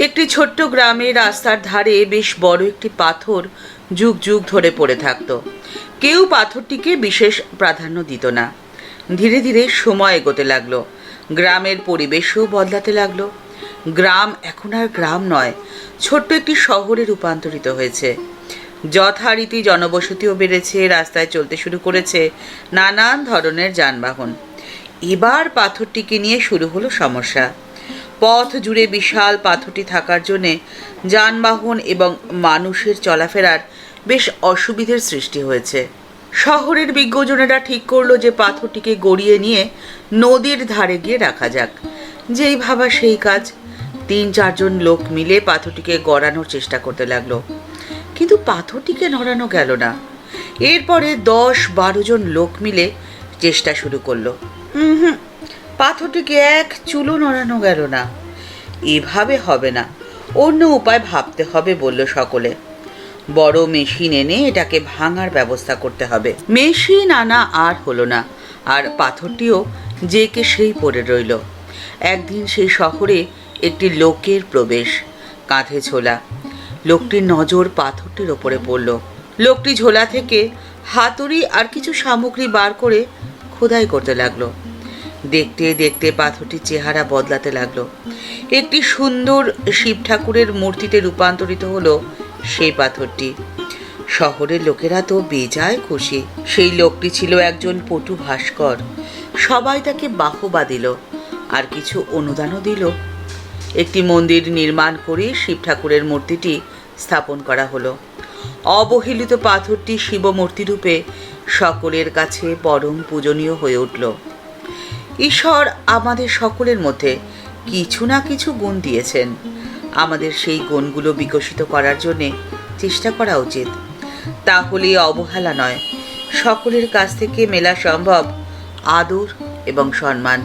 একটি ছোট্ট গ্রামে রাস্তার ধারে বেশ বড় একটি পাথর যুগ যুগ ধরে পড়ে থাকত। কেউ পাথরটিকে বিশেষ প্রাধান্য দিত না। ধীরে ধীরে সময় এগোতে লাগলো, গ্রামের পরিবেশও বদলাতে লাগলো। গ্রাম এখন আর গ্রাম নয়, ছোট্ট একটি শহরে রূপান্তরিত হয়েছে। যথারীতি জনবসতিও বেড়েছে, রাস্তায় চলতে শুরু করেছে নানান ধরনের যানবাহন। এবার পাথরটিকে নিয়ে শুরু হলো সমস্যা। পথ জুড়ে বিশাল পাথরটি থাকার জন্যে যানবাহন এবং মানুষের চলাফেরার বেশ অসুবিধার সৃষ্টি হয়েছে। শহরের বিজ্ঞজনেরা ঠিক করলো যে পাথরটিকে গড়িয়ে নিয়ে নদীর ধারে গিয়ে রাখা যাক। যেই ভাবা সেই কাজ। ৩-৪ জন লোক মিলে পাথরটিকে গড়ানোর চেষ্টা করতে লাগলো, কিন্তু পাথরটিকে নড়ানো গেল না। এরপরে ১০-১২ জন লোক মিলে চেষ্টা শুরু করলো। পাথরটিকে এক চুলো নড়ানো গেল না। এভাবে হবে না, অন্য উপায় ভাবতে হবে বলল সকলে। বড় মেশিন এনে এটাকে ভাঙার ব্যবস্থা করতে হবে। মেশিন আনা আর হলো না, আর পাথরটিও যেকে সেই পড়ে রইল। একদিন সেই শহরে একটি লোকের প্রবেশ, কাঁধে ঝোলা। লোকটির নজর পাথরটির ওপরে পড়ল। লোকটি ঝোলা থেকে হাতুড়ি আর কিছু সামগ্রী বার করে খোদাই করতে লাগলো। দেখতে দেখতে পাথরটির চেহারা বদলাতে লাগলো। একটি সুন্দর শিব ঠাকুরের মূর্তিতে রূপান্তরিত হলো সেই পাথরটি। শহরের লোকেরা তো বেজায় খুশি। সেই লোকটি ছিল একজন পটু ভাস্কর। সবাই তাকে বাহবা দিল, আর কিছু অনুদানও দিল। একটি মন্দির নির্মাণ করে শিব ঠাকুরের মূর্তিটি স্থাপন করা হলো। অবহেলিত পাথরটি শিবমূর্তি রূপে সকলের কাছে পরম পূজনীয় হয়ে উঠল। ঈশ্বর আমাদের সকলের মধ্যে কিছু না কিছু গুণ দিয়েছেন। আমাদের সেই গুণগুলো বিকশিত করার জন্যে চেষ্টা করা উচিত। তাহলে অবহেলা নয়, সকলের কাছ থেকে মেলা সম্ভব আদর এবং সম্মান।